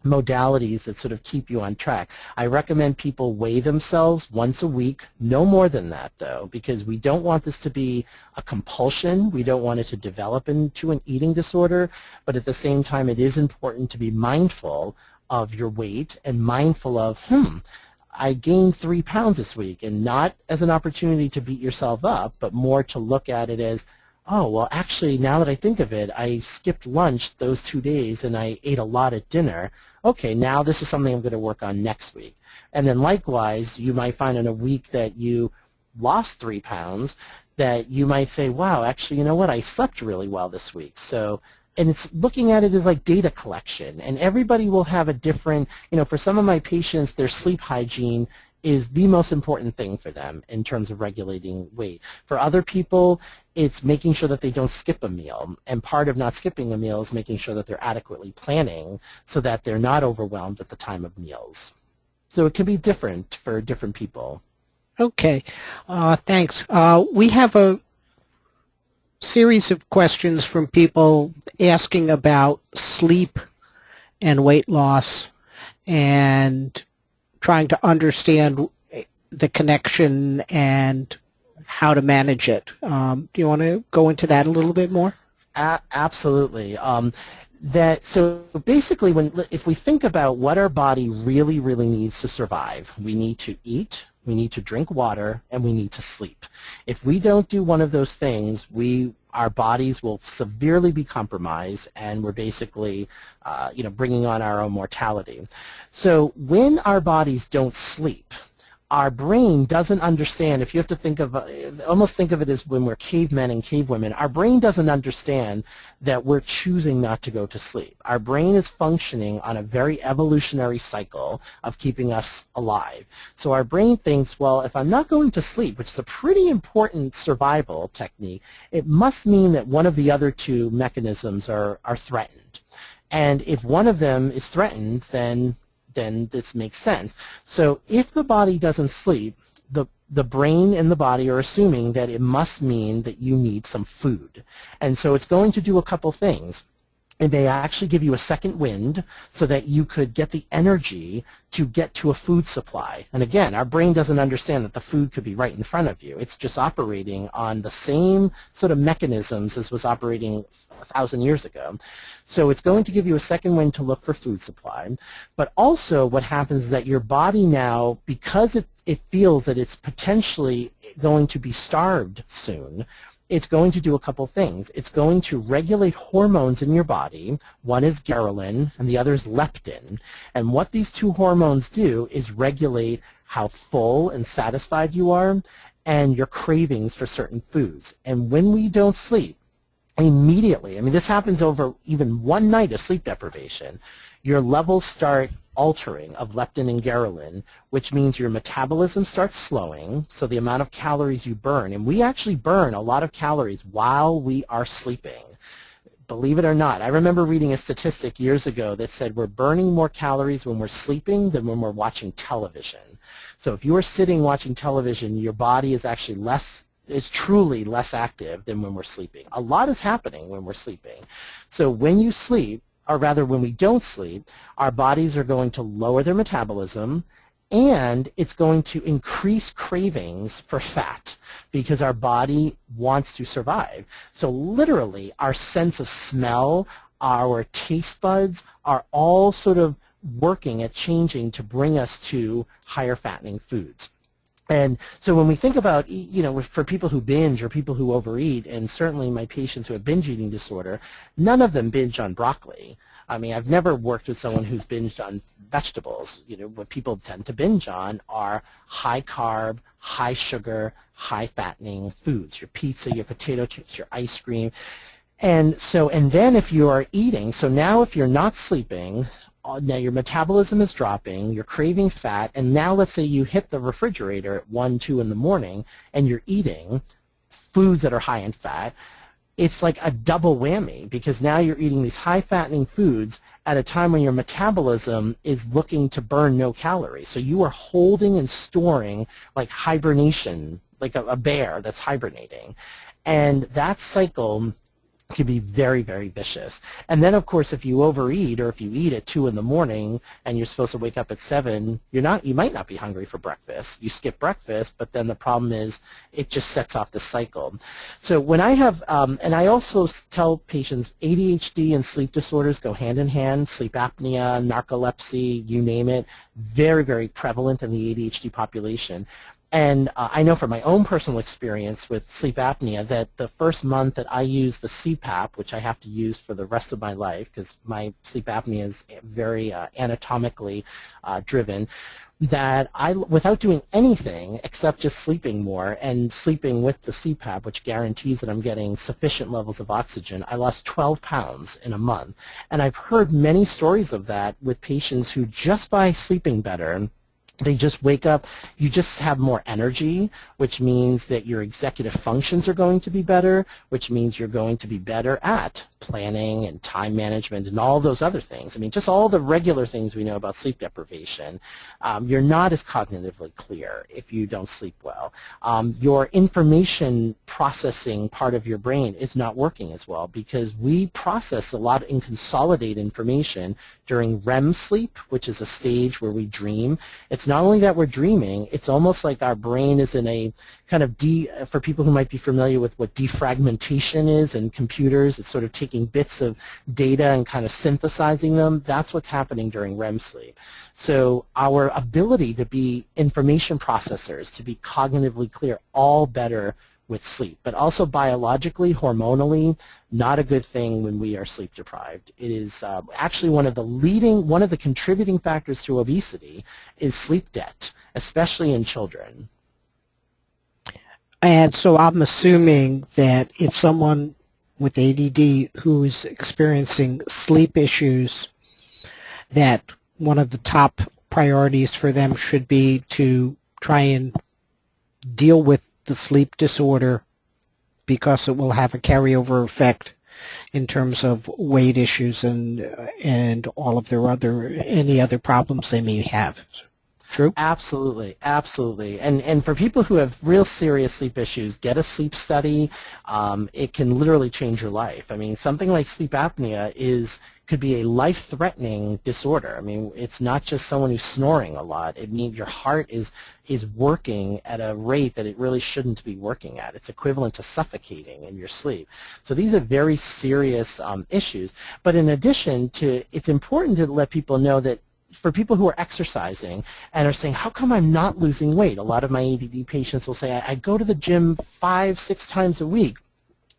modalities that sort of keep you on track. I recommend people weigh themselves once a week, no more than that though, because we don't want this to be a compulsion. We don't want it to develop into an eating disorder, but at the same time it is important to be mindful of your weight and mindful of, I gained 3 pounds this week, and not as an opportunity to beat yourself up, but more to look at it as, oh, well, actually, now that I think of it, I skipped lunch those 2 days and I ate a lot at dinner. Okay, now this is something I'm going to work on next week. And then likewise, you might find in a week that you lost 3 pounds that you might say, wow, actually, you know what, I slept really well this week. So, and it's looking at it as like data collection, and everybody will have a different, for some of my patients, their sleep hygiene is the most important thing for them in terms of regulating weight. For other people, it's making sure that they don't skip a meal, and part of not skipping a meal is making sure that they're adequately planning so that they're not overwhelmed at the time of meals. So it can be different for different people. Okay, thanks. We have a series of questions from people asking about sleep and weight loss and trying to understand the connection and how to manage it. Do you want to go into that a little bit more? Absolutely. So basically, if we think about what our body really, really needs to survive, we need to eat, we need to drink water, and we need to sleep. If we don't do one of those things, our bodies will severely be compromised, and we're basically, bringing on our own mortality. So when our bodies don't sleep, our brain doesn't understand. If you have to almost think of it as when we're cavemen and cavewomen, our brain doesn't understand that we're choosing not to go to sleep. Our brain is functioning on a very evolutionary cycle of keeping us alive. So our brain thinks, well, if I'm not going to sleep, which is a pretty important survival technique, it must mean that one of the other two mechanisms are threatened. And if one of them is threatened, then this makes sense. So if the body doesn't sleep, the brain and the body are assuming that it must mean that you need some food. And so it's going to do a couple things. It may actually give you a second wind so that you could get the energy to get to a food supply. And again, our brain doesn't understand that the food could be right in front of you. It's just operating on the same sort of mechanisms as was operating 1,000 years ago. So it's going to give you a second wind to look for food supply. But also what happens is that your body now, because it feels that it's potentially going to be starved soon, it's going to do a couple things. It's going to regulate hormones in your body. One is ghrelin and the other is leptin. And what these two hormones do is regulate how full and satisfied you are and your cravings for certain foods. And when we don't sleep, immediately, I mean, this happens over even one night of sleep deprivation, your levels start altering of leptin and ghrelin, which means your metabolism starts slowing, so the amount of calories you burn, and we actually burn a lot of calories while we are sleeping. believe it or not, I remember reading a statistic years ago that said we're burning more calories when we're sleeping than when we're watching television. So if you are sitting watching television, your body is actually truly less active than when we're sleeping. A lot is happening when we're sleeping. So when you sleep, or rather when we don't sleep, our bodies are going to lower their metabolism, and it's going to increase cravings for fat because our body wants to survive. So literally, our sense of smell, our taste buds are all sort of working at changing to bring us to higher fattening foods. And so when we think about, for people who binge or people who overeat, and certainly my patients who have binge eating disorder, none of them binge on broccoli. I mean, I've never worked with someone who's binged on vegetables. What people tend to binge on are high carb, high sugar, high fattening foods, your pizza, your potato chips, your ice cream. And then if you are eating, so now if you're not sleeping, now your metabolism is dropping, you're craving fat, and now let's say you hit the refrigerator at 1, 2 in the morning and you're eating foods that are high in fat, it's like a double whammy because now you're eating these high fattening foods at a time when your metabolism is looking to burn no calories. So you are holding and storing like hibernation, like a bear that's hibernating. And that cycle can be very, very vicious. And then, of course, if you overeat or if you eat at 2 in the morning and you're supposed to wake up at 7, you might not be hungry for breakfast. You skip breakfast, but then the problem is it just sets off the cycle. So when I have, and I also tell patients ADHD and sleep disorders go hand in hand, sleep apnea, narcolepsy, you name it, very, very prevalent in the ADHD population. And I know from my own personal experience with sleep apnea that the first month that I used the CPAP, which I have to use for the rest of my life because my sleep apnea is very anatomically driven, that without doing anything except just sleeping more and sleeping with the CPAP, which guarantees that I'm getting sufficient levels of oxygen, I lost 12 pounds in a month. And I've heard many stories of that with patients who just by sleeping better, they just wake up, you just have more energy, which means that your executive functions are going to be better, which means you're going to be better at planning and time management and all those other things. I mean, just all the regular things we know about sleep deprivation. You're not as cognitively clear if you don't sleep well. Your information processing part of your brain is not working as well because we process a lot and consolidate information during REM sleep, which is a stage where we dream. It's not only that we're dreaming, it's almost like our brain is in a kind of, for people who might be familiar with what defragmentation is in computers, it's sort of taking bits of data and kind of synthesizing them. That's what's happening during REM sleep. So our ability to be information processors, to be cognitively clear, all better with sleep, but also biologically, hormonally, not a good thing when we are sleep deprived. It is actually one of the contributing factors to obesity is sleep debt, especially in children. And so I'm assuming that if someone with ADD who is experiencing sleep issues, that one of the top priorities for them should be to try and deal with the sleep disorder because it will have a carryover effect in terms of weight issues and all of their any other problems they may have. True? Absolutely, absolutely. And for people who have real serious sleep issues, get a sleep study. It can literally change your life. I mean, something like sleep apnea could be a life-threatening disorder. I mean, it's not just someone who's snoring a lot. It means your heart is working at a rate that it really shouldn't be working at. It's equivalent to suffocating in your sleep. So these are very serious issues. But in addition to, it's important to let people know that for people who are exercising and are saying, how come I'm not losing weight? A lot of my ADD patients will say, I go to the gym 5-6 times a week.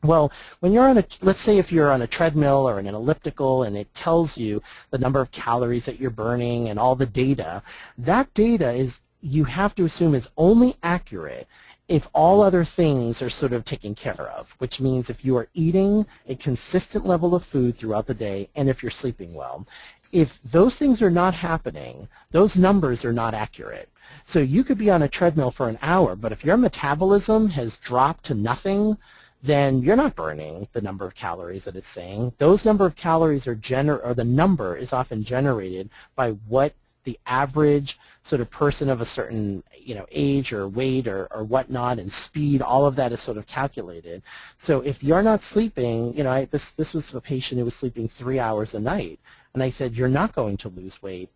Well, when you're let's say if you're on a treadmill or in an elliptical and it tells you the number of calories that you're burning and all the data, that data you have to assume is only accurate if all other things are sort of taken care of, which means if you are eating a consistent level of food throughout the day and if you're sleeping well. If those things are not happening, those numbers are not accurate. So you could be on a treadmill for an hour, but if your metabolism has dropped to nothing, then you're not burning the number of calories that it's saying. Those number of calories are the number is often generated by what the average sort of person of a certain age or weight or whatnot and speed, all of that is sort of calculated. So if you're not sleeping, this was a patient who was sleeping 3 hours a night, and I said, you're not going to lose weight.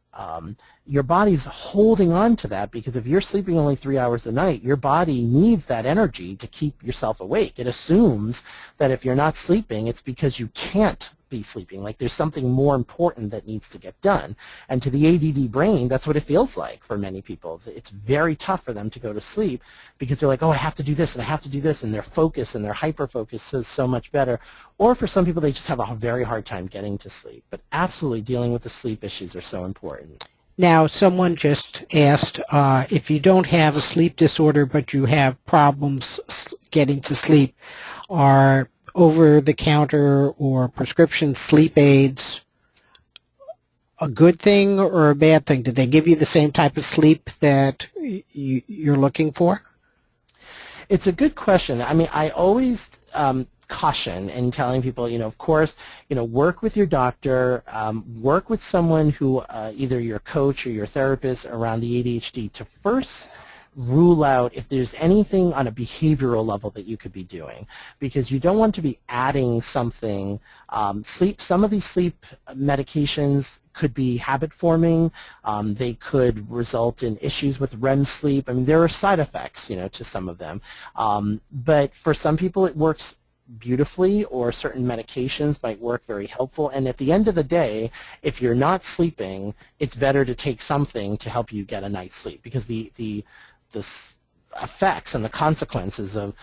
Your body's holding on to that, because if you're sleeping only 3 hours a night, your body needs that energy to keep yourself awake. It assumes that if you're not sleeping, it's because you can't be sleeping, like there's something more important that needs to get done. And to the ADD brain, that's what it feels like for many people. It's very tough for them to go to sleep, because they're like, oh, I have to do this and I have to do this, and their focus and their hyper-focus is so much better. Or for some people, they just have a very hard time getting to sleep. But absolutely, dealing with the sleep issues are so important. Now, someone just asked, if you don't have a sleep disorder but you have problems getting to sleep, are over-the-counter or prescription sleep aids a good thing or a bad thing? Do they give you the same type of sleep that you're looking for? It's a good question. I mean, I always caution in telling people, of course, work with your doctor, work with someone who, either your coach or your therapist around the ADHD, to first rule out if there's anything on a behavioral level that you could be doing, because you don't want to be adding something. Some of these sleep medications could be habit forming. They could result in issues with REM sleep. I mean, there are side effects, to some of them. But for some people it works beautifully, or certain medications might work very helpful. And at the end of the day, if you're not sleeping, it's better to take something to help you get a night's sleep, because the effects and the consequences of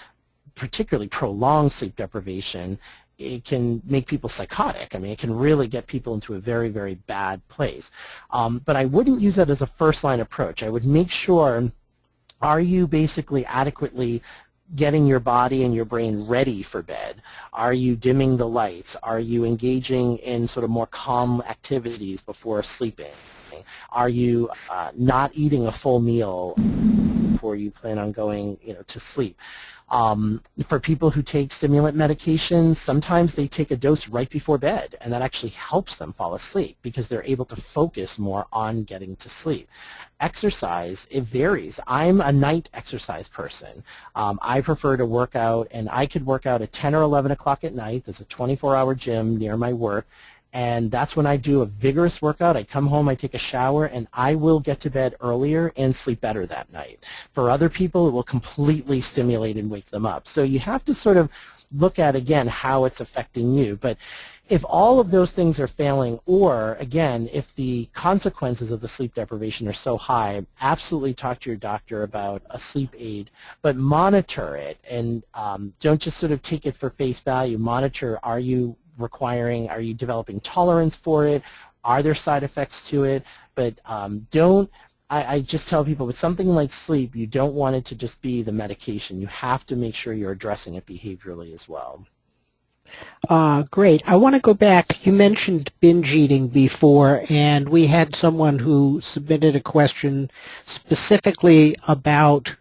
particularly prolonged sleep deprivation, it can make people psychotic. I mean, it can really get people into a very, very bad place. But I wouldn't use that as a first-line approach. I would make sure, are you basically adequately getting your body and your brain ready for bed? Are you dimming the lights? Are you engaging in sort of more calm activities before sleeping? Are you not eating a full meal before you plan on going, to sleep? For people who take stimulant medications, sometimes they take a dose right before bed, and that actually helps them fall asleep because they're able to focus more on getting to sleep. Exercise, it varies. I'm a night exercise person. I prefer to work out, and I could work out at 10 or 11 o'clock at night. There's a 24-hour gym near my work, and that's when I do a vigorous workout. I come home, I take a shower, and I will get to bed earlier and sleep better that night. For other people, it will completely stimulate and wake them up. So you have to sort of look at, again, how it's affecting you. But if all of those things are failing, or, again, if the consequences of the sleep deprivation are so high, absolutely talk to your doctor about a sleep aid, but monitor it, and don't just sort of take it for face value. Monitor, are you developing tolerance for it? Are there side effects to it? But I just tell people, with something like sleep, you don't want it to just be the medication. You have to make sure you're addressing it behaviorally as well. Great. I want to go back. You mentioned binge eating before, and we had someone who submitted a question specifically about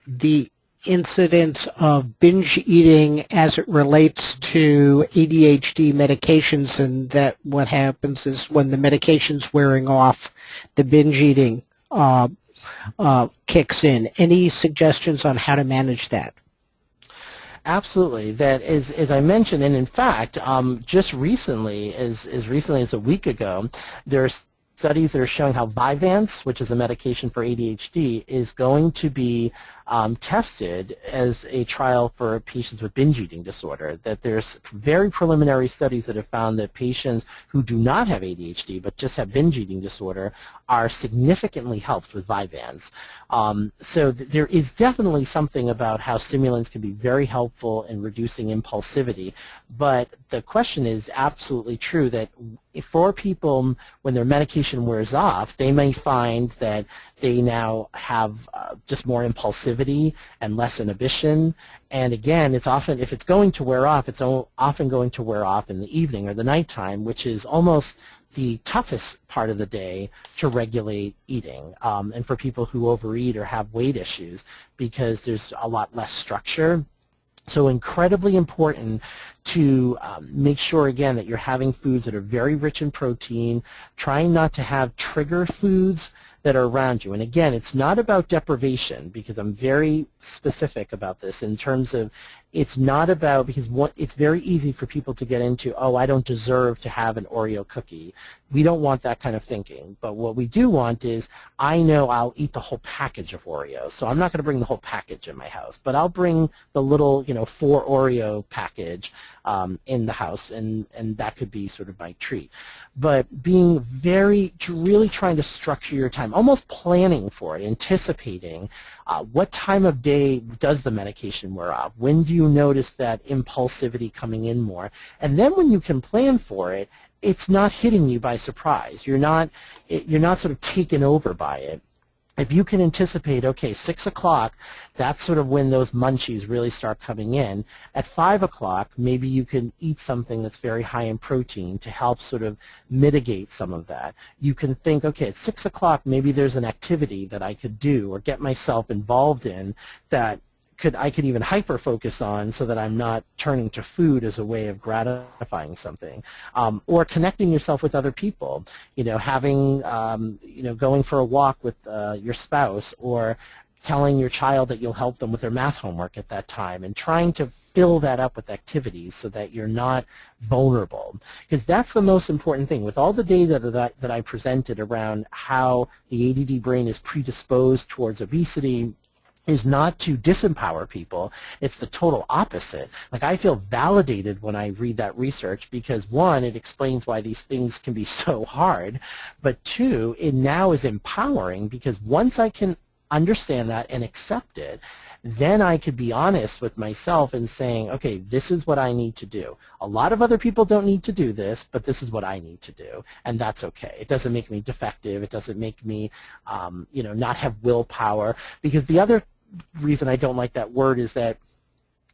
the incidence of binge eating as it relates to ADHD medications, and that what happens is when the medication's wearing off, the binge eating kicks in. Any suggestions on how to manage that? Absolutely. That is, as I mentioned, and in fact, just recently, as recently as a week ago, there's studies that are showing how Vyvanse, which is a medication for ADHD, is going to be tested as a trial for patients with binge eating disorder. That there's very preliminary studies that have found that patients who do not have ADHD but just have binge eating disorder are significantly helped with Vyvanse. So there is definitely something about how stimulants can be very helpful in reducing impulsivity, but the question is absolutely true that for people, when their medication wears off, they may find that they now have just more impulsivity and less inhibition. And again, it's often, if it's going to wear off, it's often going to wear off in the evening or the nighttime, which is almost the toughest part of the day to regulate eating, and for people who overeat or have weight issues, because there's a lot less structure. So incredibly important to make sure, again, that you're having foods that are very rich in protein, trying not to have trigger foods that are around you. And again, it's not about deprivation, because I'm very specific about this in terms of it's not about, because it's very easy for people to get into, oh, I don't deserve to have an Oreo cookie. We don't want that kind of thinking. But what we do want is, I know I'll eat the whole package of Oreos, so I'm not going to bring the whole package in my house, but I'll bring the little, 4 Oreo package in the house, and that could be sort of my treat. But being really trying to structure your time, almost planning for it, anticipating what time of day does the medication wear off? When do you notice that impulsivity coming in more? And then when you can plan for it, it's not hitting you by surprise. You're not sort of taken over by it. If you can anticipate, okay, 6 o'clock, that's sort of when those munchies really start coming in. At 5 o'clock, maybe you can eat something that's very high in protein to help sort of mitigate some of that. You can think, okay, at 6 o'clock, maybe there's an activity that I could do or get myself involved in that I could even hyper-focus on, so that I'm not turning to food as a way of gratifying something. Or connecting yourself with other people, having, going for a walk with your spouse, or telling your child that you'll help them with their math homework at that time, and trying to fill that up with activities so that you're not vulnerable. Because that's the most important thing. With all the data that I presented around how the ADD brain is predisposed towards obesity, is not to disempower people. It's the total opposite. Like, I feel validated when I read that research, because one, it explains why these things can be so hard, but two, it now is empowering, because once I can understand that and accept it, then I could be honest with myself and saying, okay, this is what I need to do. A lot of other people don't need to do this, but this is what I need to do, and that's okay. It doesn't make me defective. It doesn't make me, not have willpower, because the other reason I don't like that word is that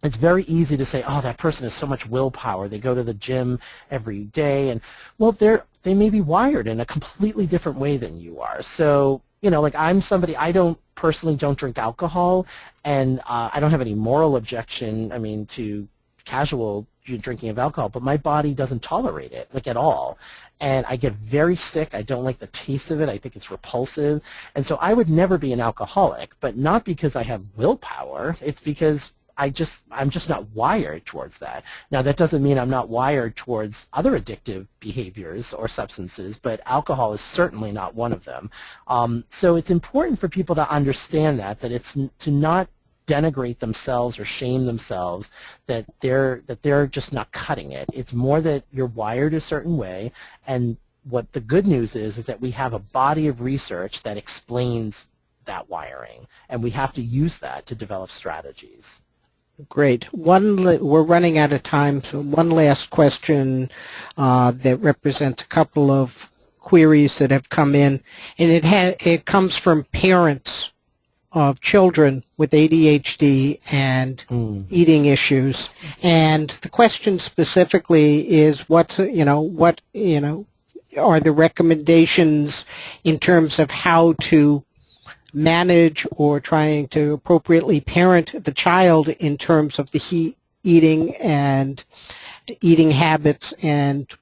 it's very easy to say, oh, that person has so much willpower. They go to the gym every day, and well, they may be wired in a completely different way than you are. So, like, I'm somebody, I personally don't drink alcohol, and I don't have any moral objection, to casual drinking of alcohol, but my body doesn't tolerate it, like, at all. And I get very sick. I don't like the taste of it. I think it's repulsive. And so I would never be an alcoholic, but not because I have willpower. It's because I'm just not wired towards that. Now, that doesn't mean I'm not wired towards other addictive behaviors or substances, but alcohol is certainly not one of them. So it's important for people to understand that it's to not denigrate themselves or shame themselves that they're just not cutting it. It's more that you're wired a certain way, and what the good news is that we have a body of research that explains that wiring, and we have to use that to develop strategies. Great. We're running out of time, so one last question that represents a couple of queries that have come in, and it comes from parents of children with ADHD and eating issues. And the question specifically is, what are the recommendations in terms of how to manage or trying to appropriately parent the child in terms of the eating and eating habits and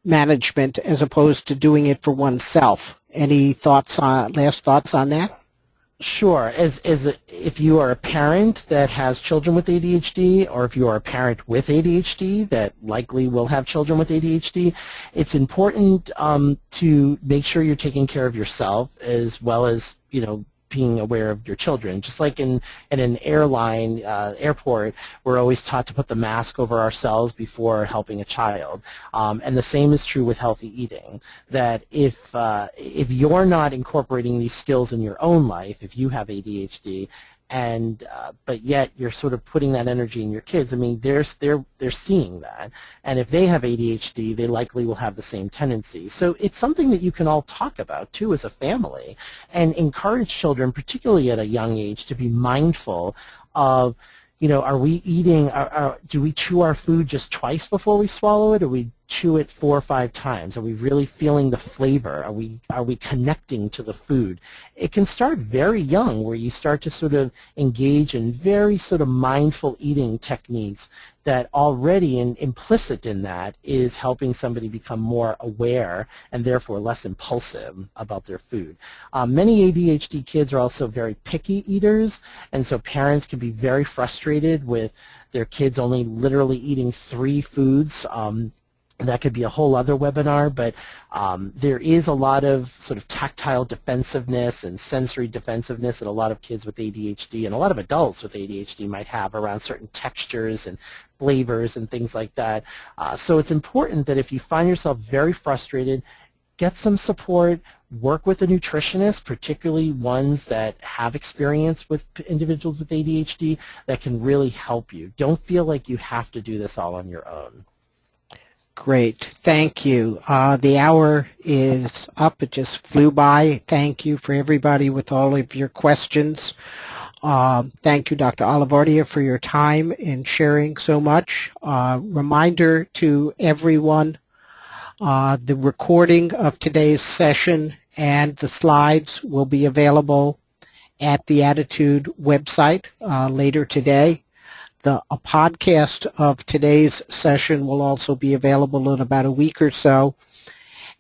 management, as opposed to doing it for oneself? Any last thoughts on that? Sure. If you are a parent that has children with ADHD, or if you are a parent with ADHD that likely will have children with ADHD, it's important to make sure you're taking care of yourself, as well as, being aware of your children. Just like in an airport, we're always taught to put the mask over ourselves before helping a child. And the same is true with healthy eating, that if you're not incorporating these skills in your own life, if you have ADHD, but yet you're sort of putting that energy in your kids, they're seeing that. And if they have ADHD, they likely will have the same tendency. So it's something that you can all talk about, too, as a family, and encourage children, particularly at a young age, to be mindful of, are we eating, do we chew our food just twice before we swallow it, or chew it 4 or 5 times? Are we really feeling the flavor? Are we connecting to the food? It can start very young, where you start to sort of engage in very sort of mindful eating techniques that already implicit in that is helping somebody become more aware and therefore less impulsive about their food. Many ADHD kids are also very picky eaters, and so parents can be very frustrated with their kids only literally eating 3 foods. That could be a whole other webinar, but there is a lot of sort of tactile defensiveness and sensory defensiveness that a lot of kids with ADHD and a lot of adults with ADHD might have around certain textures and flavors and things like that. So it's important that if you find yourself very frustrated, get some support, work with a nutritionist, particularly ones that have experience with individuals with ADHD that can really help you. Don't feel like you have to do this all on your own. Great. Thank you. The hour is up. It just flew by. Thank you for everybody with all of your questions. Thank you, Dr. Olivardia, for your time in sharing so much. Reminder to everyone, the recording of today's session and the slides will be available at the Attitude website later today. A podcast of today's session will also be available in about a week or so.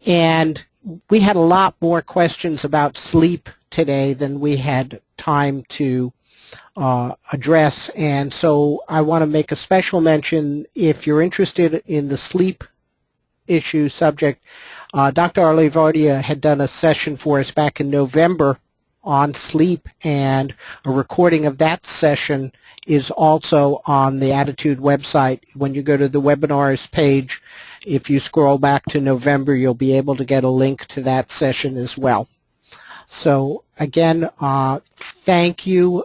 And we had a lot more questions about sleep today than we had time to address. And so I want to make a special mention, if you're interested in the sleep issue subject, Dr. Olivardia had done a session for us back in November on sleep, and a recording of that session is also on the Attitude website. When you go to the webinars page, if you scroll back to November, you'll be able to get a link to that session as well. So again, thank you.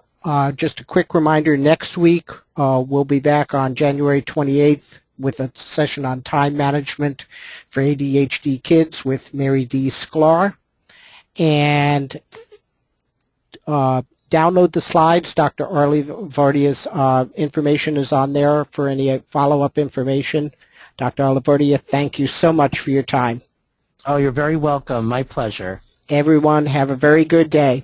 Just a quick reminder, next week we'll be back on January 28th with a session on time management for ADHD kids with Mary D. Sklar. And download the slides. Dr. Olivardia's information is on there for any follow-up information. Dr. Olivardia, thank you so much for your time. Oh, you're very welcome. My pleasure. Everyone, have a very good day.